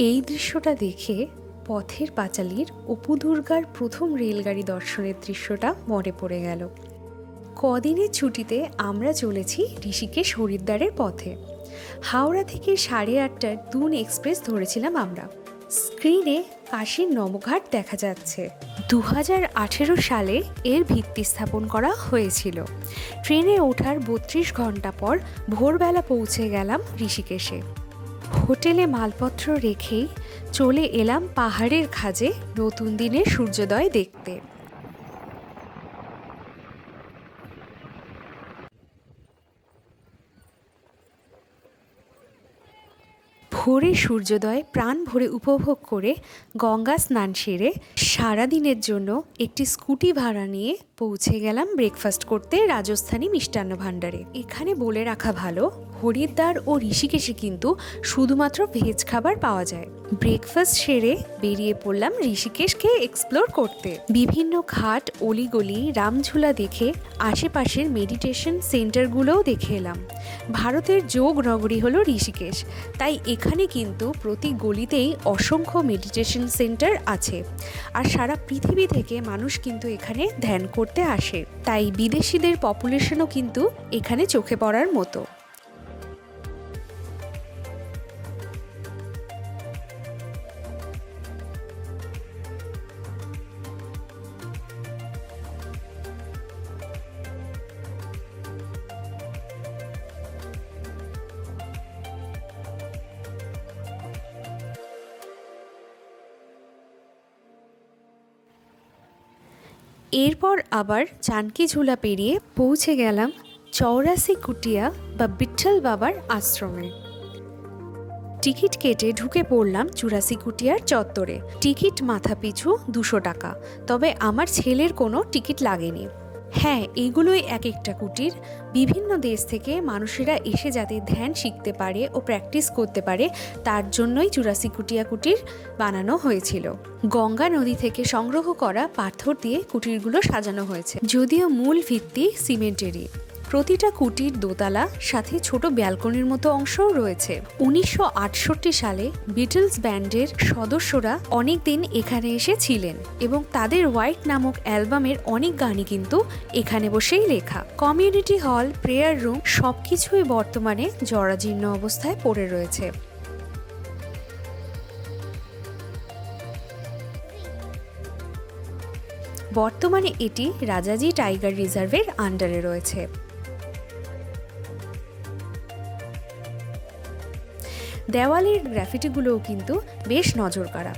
এই দৃশ্যটা দেখে পথের পাঁচালীর অপু দুর্গার প্রথম রেলগাড়ি দর্শনের দৃশ্যটা মনে পড়ে গেল। কদিনের ছুটিতে আমরা চলেছি ঋষিকেশ হরিদ্বারের পথে। হাওড়া থেকে 8:30টার দুন এক্সপ্রেস ধরেছিলাম আমরা। স্ক্রিনে কাশীর নবঘাট দেখা যাচ্ছে। 2018 সালে এর ভিত্তি স্থাপন করা হয়েছিল। ট্রেনে ওঠার 32 ঘন্টা পর ভোরবেলা পৌঁছে গেলাম ঋষিকেশে। হোটেলে মালপত্র রেখেই চলে এলাম পাহাড়ের খাজে নতুন দিনের সূর্যোদয় দেখতে। ভোরে সূর্যোদয় প্রাণ ভরে উপভোগ করে গঙ্গা স্নান সেরে সারাদিনের জন্য একটি স্কুটি ভাড়া নিয়ে পৌঁছে গেলাম ব্রেকফাস্ট করতে রাজস্থানী মিষ্টান্ন ভাণ্ডারে। এখানে বলে রাখা ভালো, হরিদ্বার ও ঋষিকেশে কিন্তু শুধুমাত্র ভেজ খাবার পাওয়া যায়। ব্রেকফাস্ট সেরে বেরিয়ে পড়লাম ঋষিকেশকে এক্সপ্লোর করতে। বিভিন্ন ঘাট, অলিগলি, রামঝুলা দেখে আশেপাশের মেডিটেশন সেন্টারগুলোও দেখে এলাম। ভারতের যোগ নগরী হলো ঋষিকেশ, তাই এখানে কিন্তু প্রতি গলিতেই অসংখ্য মেডিটেশন সেন্টার আছে। আর সারা পৃথিবী থেকে মানুষ কিন্তু এখানে ধ্যান করতে আসে, তাই বিদেশিদের পপুলেশনও কিন্তু এখানে চোখে পড়ার মতো। এরপর আবার জানকী ঝুলা পেরিয়ে পৌঁছে গেলাম 84 কুটিয়া বা বিঠল বাবার আশ্রমে। টিকিট কেটে ঢুকে পড়লাম 84 কুটিয়ার চত্বরে। টিকিট মাথা পিছু 200 টাকা, তবে আমার ছেলের কোনো টিকিট লাগেনি। হ্যাঁ, এগুলোই এক একটা কুটির। বিভিন্ন দেশ থেকে মানুষেরা এসে যাতে ধ্যান শিখতে পারে ও প্র্যাকটিস করতে পারে, তার জন্যই 84 কুটিয়া কুটির বানানো হয়েছিল। গঙ্গা নদী থেকে সংগ্রহ করা পাথর দিয়ে কুটিরগুলো সাজানো হয়েছে, যদিও মূল ভিত্তি সিমেন্টেরই। প্রতিটা কুটির দোতলা, সাথে ছোট ব্যালকনির মতো অংশও রয়েছে। 1968 সালে বিটলস ব্যান্ডের সদস্যরা অনেক দিন এখানে এসেছিলেন এবং তাদের হোয়াইট নামক অ্যালবামের অনেক গানই কিন্তু এখানে বসেই লেখা। কমিউনিটি হল, প্রেয়ার রুম সবকিছুই বর্তমানে জরাজীর্ণ অবস্থায় পড়ে রয়েছে। বর্তমানে এটি রাজাজি টাইগার রিজার্ভের আন্ডারে রয়েছে। দেওয়ালের গ্রাফিটিগুলোও কিন্তু বেশ নজরকাড়া।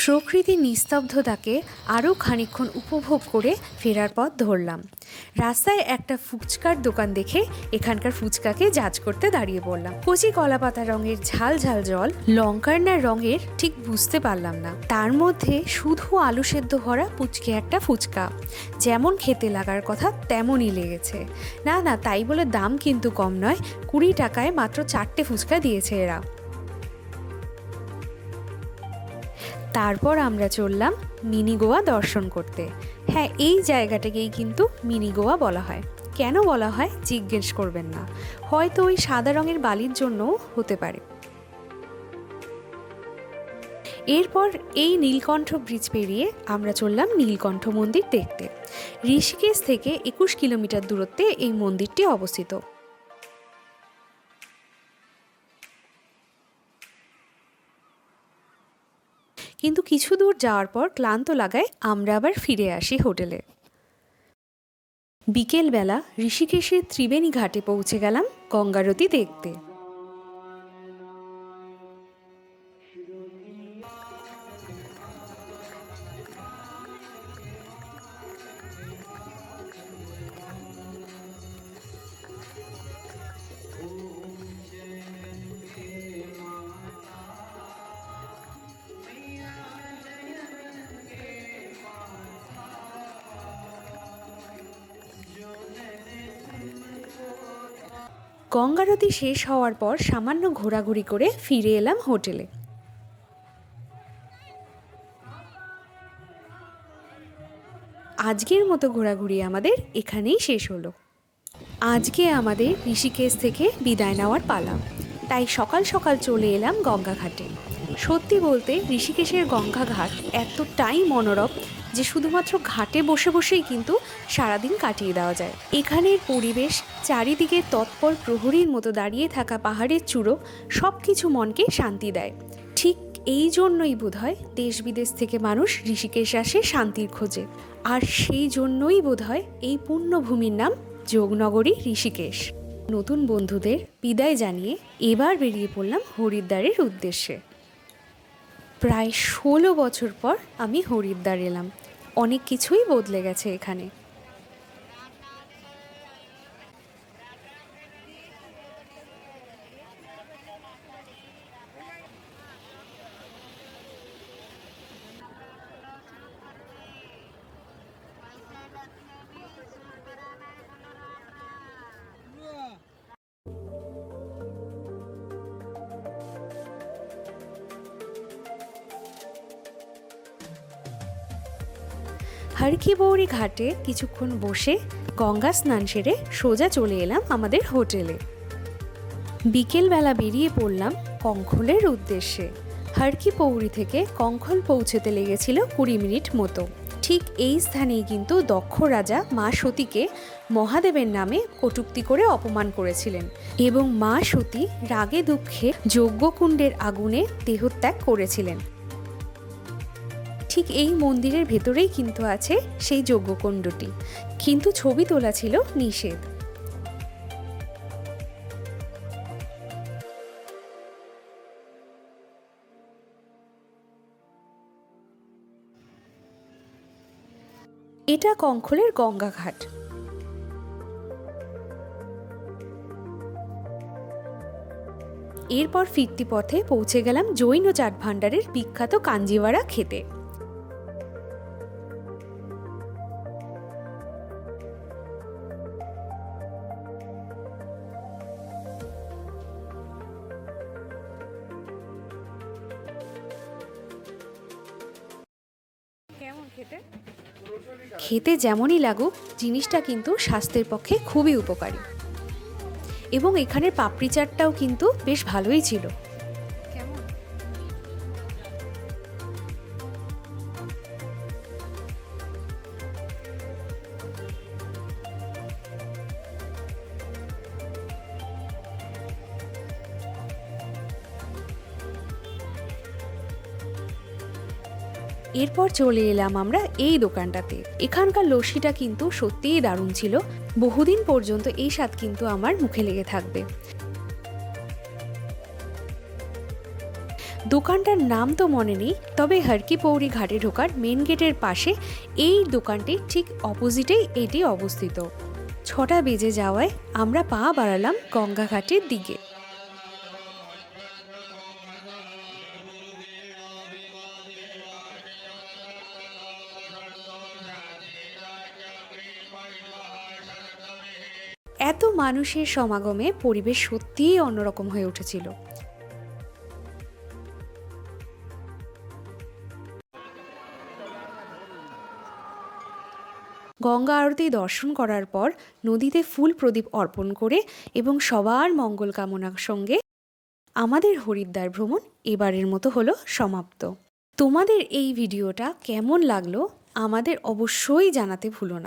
প্রকৃতির নিস্তব্ধতাকে আরও খানিকক্ষণ উপভোগ করে ফেরার পথ ধরলাম। রাস্তায় একটা ফুচকার দোকান দেখে এখানকার ফুচকাকে জাজ করতে দাঁড়িয়ে পড়লাম। কচি কলাপাতা রঙের ঝাল ঝাল জল, লঙ্কার না রঙের ঠিক বুঝতে পারলাম না। তার মধ্যে শুধু আলু সেদ্ধ ভরা পুচকে একটা ফুচকা। যেমন খেতে লাগার কথা তেমনই লেগেছে। না, তাই বলে দাম কিন্তু কম নয়। 20 টাকায় মাত্র 4টে ফুচকা দিয়েছে এরা। তারপর আমরা চললাম মিনি গোয়া দর্শন করতে। হ্যাঁ, এই জায়গাটাকেই কিন্তু মিনি গোয়া বলা হয়। কেন বলা হয় জিজ্ঞেস করবেন না, হয়তো ওই সাদা রঙের বালির জন্যও হতে পারে। এরপর এই নীলকণ্ঠ ব্রিজ পেরিয়ে আমরা চললাম নীলকণ্ঠ মন্দির দেখতে। ঋষিকেশ থেকে 21 কিলোমিটার দূরত্বে এই মন্দিরটি অবস্থিত। কিন্তু কিছু দূর যাওয়ার পর ক্লান্ত লাগায় আমরা আবার ফিরে আসি হোটেলে। বিকেলবেলা ঋষিকেশের ত্রিবেণী ঘাটে পৌঁছে গেলাম গঙ্গারতি দেখতে। গঙ্গারতি শেষ হওয়ার পর সামান্য ঘোরাঘুরি করে ফিরে এলাম হোটেলে। আজকের মতো ঘোরাঘুরি আমাদের এখানেই শেষ হলো। আজকে আমাদের ঋষিকেশ থেকে বিদায় নেওয়ার পালা। তাই সকাল সকাল চলে এলাম গঙ্গা ঘাটে। সত্যি বলতে ঋষিকেশের গঙ্গা ঘাট এতটাই মনোরম যে শুধুমাত্র ঘাটে বসে বসেই কিন্তু সারাদিন কাটিয়ে দেওয়া যায়। এখানের পরিবেশ, চারিদিকে তৎপর প্রহরীর মতো দাঁড়িয়ে থাকা পাহাড়ের চূড়ো সব কিছু মনকে শান্তি দেয়। ঠিক এই জন্যই বোধহয় দেশ বিদেশ থেকে মানুষ ঋষিকেশ আসে শান্তির খোঁজে। আর সেই জন্যই বোধহয় এই পুণ্যভূমির নাম যোগনগরী ঋষিকেশ। নতুন বন্ধুদের বিদায় জানিয়ে এবার বেরিয়ে পড়লাম হরিদ্বারের উদ্দেশ্যে। প্রায় 16 বছর পর আমি হরিদ্বার এলাম। অনেক কিছুই বদলে গেছে এখানে। হরকি পৌরি ঘাটে কিছুক্ষণ বসে গঙ্গা স্নান সেরে সোজা চলে এলাম আমাদের হোটেলে। বিকেলবেলা বেরিয়ে পড়লাম কঙ্খলের উদ্দেশ্যে। হরকি পৌরি থেকে কঙ্খল পৌঁছতে লেগেছিল 20 মিনিট মতো। ঠিক এই স্থানেই কিন্তু দক্ষ রাজা মা সতীকে মহাদেবের নামে কটূক্তি করে অপমান করেছিলেন এবং মা সতী রাগে দুঃখে যজ্ঞকুণ্ডের আগুনে দেহত্যাগ করেছিলেন। ঠিক এই মন্দিরের ভেতরেই কিন্তু আছে সেই যজ্ঞকুণ্ডটি, কিন্তু ছবি তোলা ছিল নিষেধ। এটা কঙ্খলের গঙ্গা ঘাট। এরপর ফিরতি পথে পৌঁছে গেলাম জৈন চাট ভাণ্ডারের বিখ্যাত কাঞ্জিভারা খেতে। খেতে যেমনই লাগুক, জিনিসটা কিন্তু স্বাস্থ্যের পক্ষে খুবই উপকারী। এবং এখানের পাপড়ি চাটটাও কিন্তু বেশ ভালোই ছিল। এরপর চলে এলাম আমরা এই দোকানটাতে। এখানকার লস্যিটা কিন্তু সত্যিই দারুণ ছিল। বহুদিন পর্যন্ত এই স্বাদ কিন্তু আমার মুখে লেগে থাকবে। দোকানটার নাম তো মনে নেই, তবে হরকি পৌরি ঘাটে ঢোকার মেন গেটের পাশে এই দোকানটি ঠিক অপোজিটেই এটি অবস্থিত। 6টা বেজে যাওয়ায় আমরা পা বাড়ালাম গঙ্গা ঘাটের দিকে। এত মানুষের সমাগমে পরিবেশ সত্যিই অন্যরকম হয়ে উঠেছিল। গঙ্গা আরতি দর্শন করার পর নদীতে ফুল প্রদীপ অর্পণ করে এবং সবার মঙ্গল কামনার সঙ্গে আমাদের হরিদ্বার ভ্রমণ এবারের মতো হলো সমাপ্ত। তোমাদের এই ভিডিওটা কেমন লাগলো আমাদের অবশ্যই জানাতে ভুলো না।